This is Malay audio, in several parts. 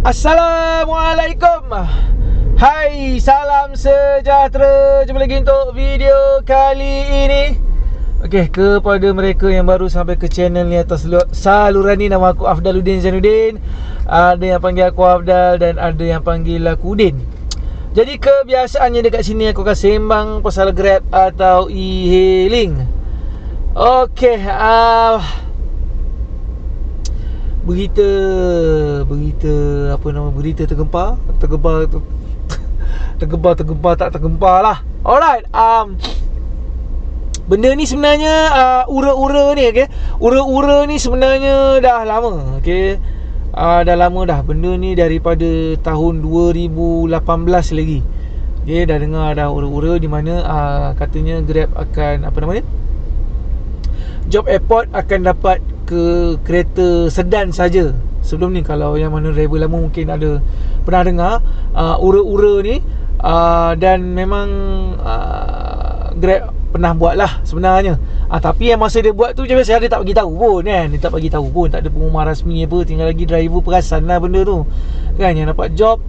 Assalamualaikum. Hai, salam sejahtera. Jumpa lagi untuk video kali ini. Okey, kepada mereka yang baru sampai ke channel ni atas saluran ni, nama aku Afdaluddin Zainuddin. Ada yang panggil aku Afdal dan ada yang panggil aku Udin. Jadi kebiasaannya dekat sini aku akan sembang pasal Grab atau e-hailing. Okey, berita tergempar tak tergempar lah. Alright, benda ni sebenarnya ura-ura ni, okey. Ura-ura ni sebenarnya dah lama, okey. Dah lama dah. Benda ni daripada tahun 2018 lagi. Okey, dah dengar dah ura-ura di mana katanya Grab akan Job Airport akan dapat ke kereta sedan saja. Sebelum ni kalau yang mana driver lama mungkin ada pernah dengar ura-ura ni, dan memang Grab pernah buat lah sebenarnya. Tapi yang masa dia buat tu je biasa dia tak bagi tahu pun kan. Dia tak bagi tahu pun, tak ada pengumuman rasmi apa. Tinggal lagi driver perasan lah benda tu kan. Yang dapat job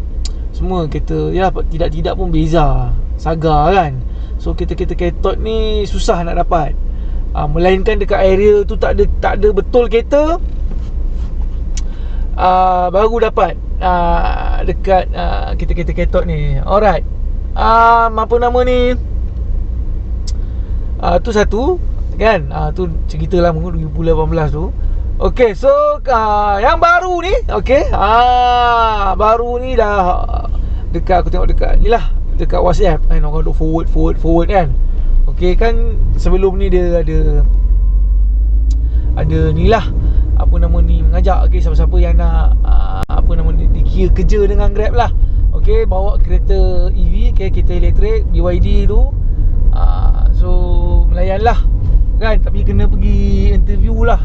semua kereta ya tidak pun beza Saga kan. So kereta-kereta ketot ni susah nak dapat. Melainkan dekat area tu tak ada betul kereta, baru dapat dekat kereta-kereta ketot ni. Alright, apa nama ni, tu satu kan. Tu cerita lama 2018 tu. Okay, so yang baru ni, okay, baru ni dah dekat, aku tengok dekat ni lah, dekat WhatsApp kan, orang duk forward kan. Okay kan, sebelum ni dia ada ni lah, apa nama ni, mengajak okay, siapa-siapa yang nak dikira kerja dengan Grab lah. Okay, bawa kereta EV, okay, kereta elektrik BYD tu. So melayan lah kan, tapi kena pergi interview lah.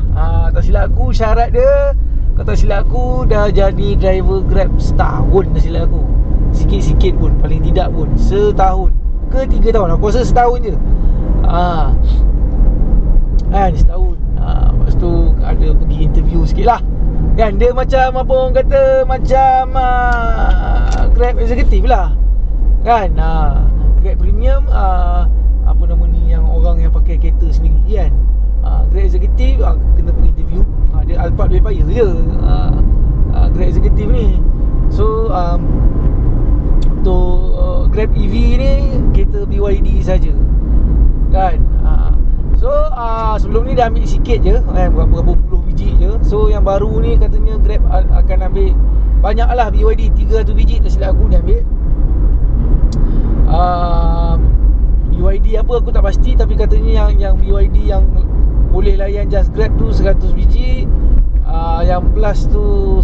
Tak silap aku syarat dia, kata silap aku dah jadi driver Grab setahun, tak silap aku. Sikit-sikit pun, paling tidak pun setahun ke 3 tahun. Aku rasa setahun je. Kan, setahun. Lepas tu ada pergi interview sikit lah kan. Dia macam apa orang kata, macam Grab executive lah kan. Grab premium, apa nama ni, yang orang yang pakai kereta sendiri kan. Grab executive kena pergi interview. Dia Alphard Vampire je Grab executive ni. So untuk Grab EV ni kereta BYD saja kan. So sebelum ni dah ambil sikit je kan, berapa puluh biji je. So yang baru ni katanya Grab akan ambil banyak lah BYD, 300 biji tak silap aku dia ambil. BYD apa aku tak pasti, tapi katanya yang BYD yang boleh layan just Grab tu 100 biji. Yang plus tu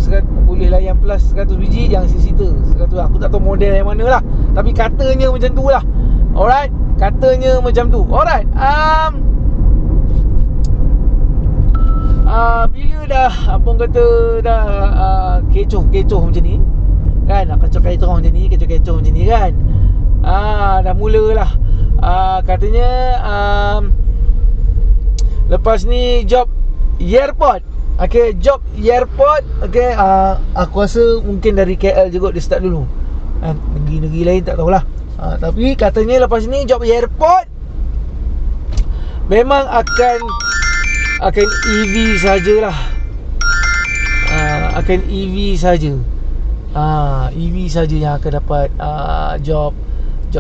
boleh layan plus 100 biji. Yang sisi-sita 100. Aku tak tahu model yang mana lah, tapi katanya macam tu lah. Alright, katanya macam tu. Alright, bila dah apa orang kata dah kecoh macam ni kan, kacau-kacau macam ni, kecoh-kecoh macam ni kan, dah mulalah katanya lepas ni job airport. Okay, job airport. Okay, aku rasa mungkin dari KL juga dia start dulu kan. Negeri-negeri lain tak tahulah. Tapi katanya lepas ni job airport memang akan EV sajalah. Akan EV saja. EV saja yang akan dapat job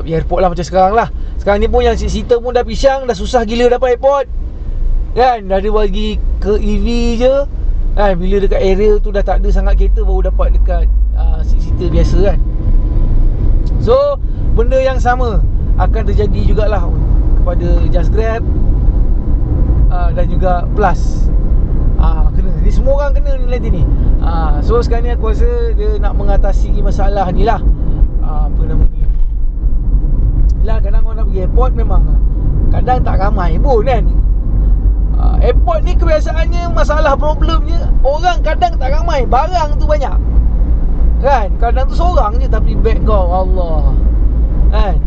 airport lah, macam sekarang lah. Sekarang ni pun yang sita pun dah pisang, dah susah gila dapat airport kan. Dah ada bagi ke EV je kan. Bila dekat area tu dah tak ada sangat kereta, baru dapat dekat sita biasa kan. So benda yang sama akan terjadi jugalah kepada Just Grab dan juga Plus. Kena, ni semua orang kena ni nanti ni. So sekarang ni aku rasa dia nak mengatasi masalah ni lah. Apa nama ni, lah kadang orang nak pergi airport memang kadang tak ramai pun kan. Airport ni kebiasaannya masalah problemnya, orang kadang tak ramai, barang tu banyak kan. Kadang tu seorang je tapi beg kau Allah kan.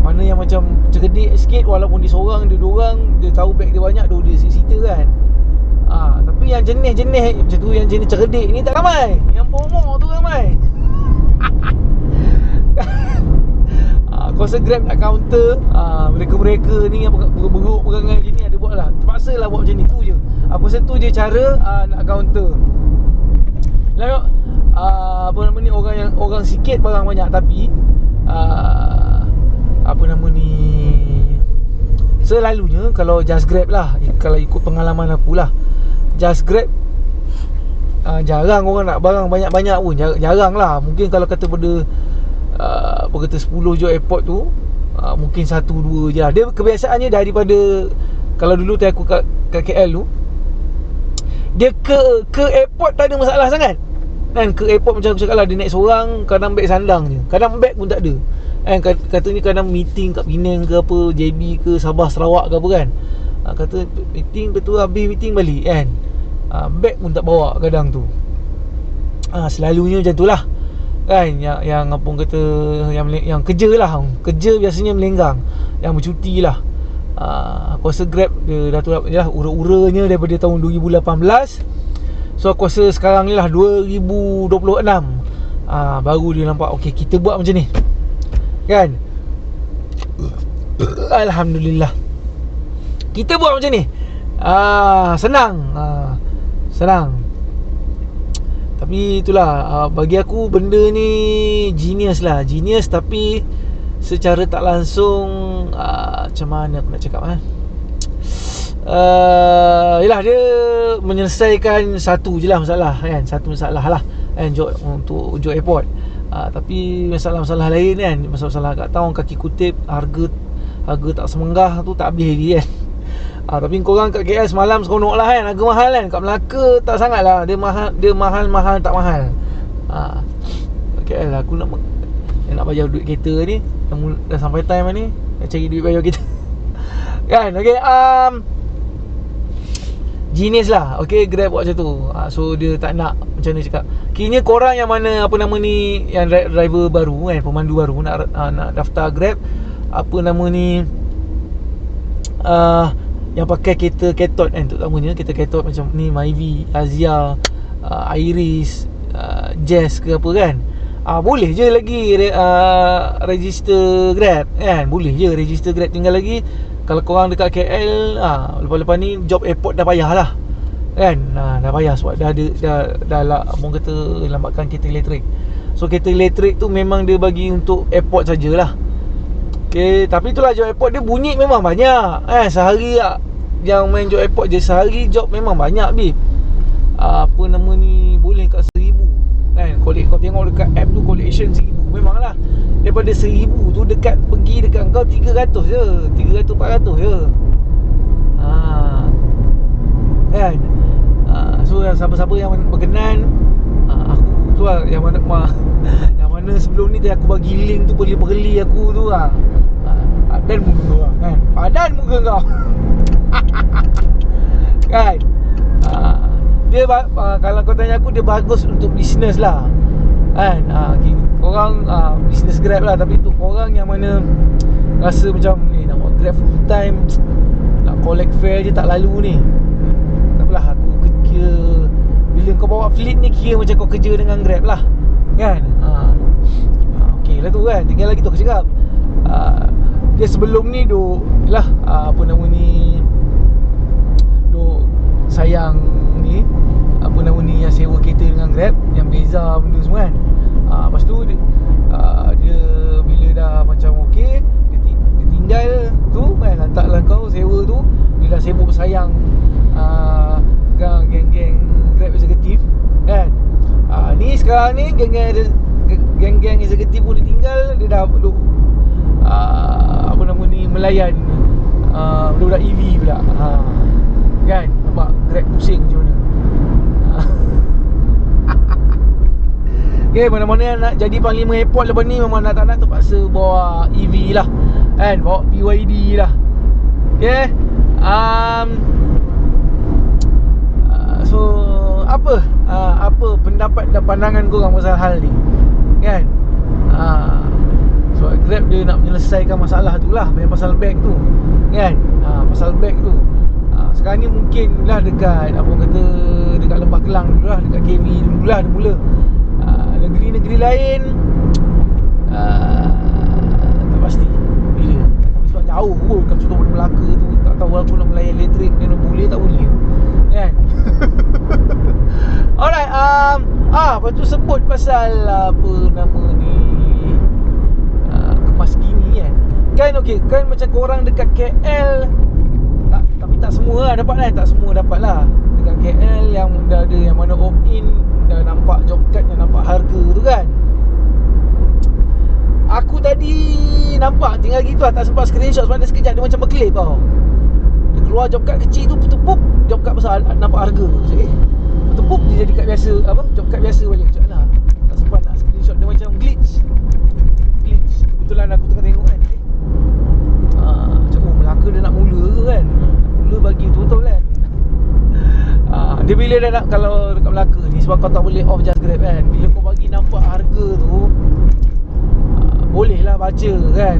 Mana yang macam cerdik sikit, walaupun dia seorang, dia dua orang, dia tahu beg dia banyak, dia sita kan. Tapi yang jenis-jenis macam tu, yang jenis cerdik ni tak ramai. Yang pomok tu ramai. Aku rasa Grab nak counter mereka-mereka ni yang beruk perangai macam ni ada buat lah. Terpaksa lah buat macam ni. Tu je. Aku rasa tu je cara nak counter. Apa nama ni, orang sikit barang banyak. Tapi apa nama ni, selalunya kalau Just Grab lah, kalau ikut pengalaman aku lah, Just Grab jarang orang nak barang banyak-banyak pun. Jarang lah. Mungkin kalau kata pada apa kata 10 je airport tu, mungkin 1-2 je lah. Dia kebiasaannya daripada, kalau dulu aku kat KL tu, dia ke airport tak ada masalah sangat kan. Ke airport macam aku cakap lah, dia naik seorang, kadang beg sandang je, kadang beg pun tak ada kan. Katanya kadang meeting kat Penang ke apa, JB ke Sabah Sarawak ke apa kan, kata meeting, lepas tu habis meeting balik kan, beg pun tak bawa kadang tu. Selalunya macam tu lah kan. Yang apa kata, yang kerja lah, kerja biasanya melenggang, yang bercuti lah. Aku rasa Grab dia dah tu lah ura-uranya daripada tahun 2018. So aku rasa sekarang ni lah 2026 baru dia nampak okey, kita buat macam ni kan. Alhamdulillah kita buat macam ni. Senang. Tapi itulah, bagi aku benda ni genius lah. Genius, tapi secara tak langsung macam mana aku nak cakap yelah, dia menyelesaikan satu je lah masalah kan. Satu masalah lah kan, untuk airport. Tapi masalah-masalah lain kan, masalah kat tahun kaki kutip, harga tak semenggah tu tak habis lagi kan. Tapi korang kat KL semalam seronok lah kan. Harga mahal kan. Kat Melaka tak sangat lah. Dia mahal tak mahal. KL lah, aku nak bayar duit kereta ni. Dah sampai time ni, nak cari duit bayar kereta kan. Okay, genius lah. Okay, Grab buat macam tu. So dia tak nak, macam mana cakap, kini korang yang mana, apa nama ni, yang driver baru kan, pemandu baru nak daftar Grab, apa nama ni, yang pakai kereta Ketot kan, terutamanya kereta Ketot macam ni, Myvi, Azia, Iris, Jazz ke apa kan, boleh je lagi register Grab kan. Boleh je register Grab. Tinggal lagi kalau korang dekat KL, lepas-lepas ni job airport dah payah lah kan. Dah payah sebab dah lah, abang kata lambatkan kereta elektrik. So kereta elektrik tu memang dia bagi untuk airport sajalah. Okay, tapi itulah, job airport dia bunyi memang banyak sehari yang main job airport je, sehari job memang banyak babe. Apa nama ni, boleh kat 1000 kan. Kau tengok dekat app tu, collection 1000. Memanglah daripada 1000 tu pergi dekat kau 300 je, 300-400 je kan. So yang siapa-siapa yang berkenan, aku tu lah yang mana yang mana sebelum ni aku bagi link tu, beli aku tu padan muka kau kan, padan muka kau kan. Dia kalau kau tanya aku, dia bagus untuk bisnes lah kan. Korang bisnes Grab lah. Tapi untuk korang yang mana rasa macam nak buat Grab full time, nak collect fare je tak lalu ni, tak apalah, aku kira bila kau bawa fleet ni, kira macam kau kerja dengan Grab lah kan. Okey lah tu kan. Tinggal lagi tu aku cakap, dia sebelum ni apa nama ni, sayang ni, apa nama ni, yang sewa kereta dengan Grab, yang beza benda semua kan. Lepas tu dia bila dah macam okey, dia tinggal tu kan, letaklah kau sewa tu. Dia dah sibuk sayang geng-geng Grab eksekutif kan. Ni sekarang ni geng-geng eksekutif pun dia tinggal. Dia dah duduk apa nama ni, melayan budak-budak EV pula kan. Nampak Grab pusing macam mana. Okay, mana-mana yang nak jadi panglima airport lepas ni, memang nak tak nak terpaksa bawa EV lah kan, bawa BYD lah. Okay, so apa pendapat dan pandangan korang pasal hal ni kan. So Grab dia nak menyelesaikan masalah tu lah, pasal beg tu kan. Pasal beg tu Sekarang ni mungkin lah dekat apa orang kata, dekat Lembah Kelang dulu lah, dekat KV dulu lah dia mula. Negeri-negeri lain tak pasti bila. Tapi sebab jauh pun, kalau contoh dari Melaka tu, tak tahu aku nak melayan elektrik dia nak boleh tak boleh kan. Alright, lepas tu sebut pasal apa nama ni, kemas kini kan okey, kan macam korang dekat KL tak, tapi tak semua lah dapat kan, tak semua dapat lah. Dekat KL yang dah ada yang mana opt-in, dah nampak job card, yang nampak harga tu kan. Aku tadi nampak tinggal gitu lah, tak sempat screenshot sebab dia sekejap dia macam berkelip tau. Dia keluar job card kecil tu, putup, job card besar nampak harga. Putup dia jadi kad biasa, apa, job card biasa balik. Macam mana tak sempat nak screenshot, dia macam glitch. Kebetulan aku tengah tengok kan, macam Melaka dia nak mula ke kan, mula bagi betul-betul kan. Dia bila dah nak, kalau dekat Melaka ni, sebab kau tak boleh off just grab kan, bila kau bagi nampak harga tu, boleh lah baca kan.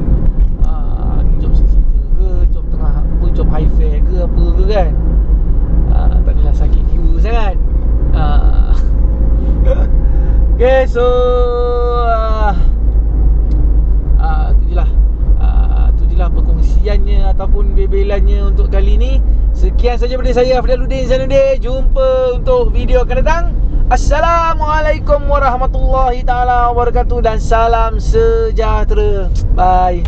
Ni job six-seater ke, job tengah apa, job high fare ke apa ke kan. Tak adalah sakit jiwa sangat. Okay, so tu je lah perkongsiannya ataupun bebelannya untuk kali ni. Sekian saja daripada saya, Afdaluddin Zainuddin. Jumpa untuk video akan datang. Assalamualaikum warahmatullahi taala wabarakatuh dan salam sejahtera. Bye.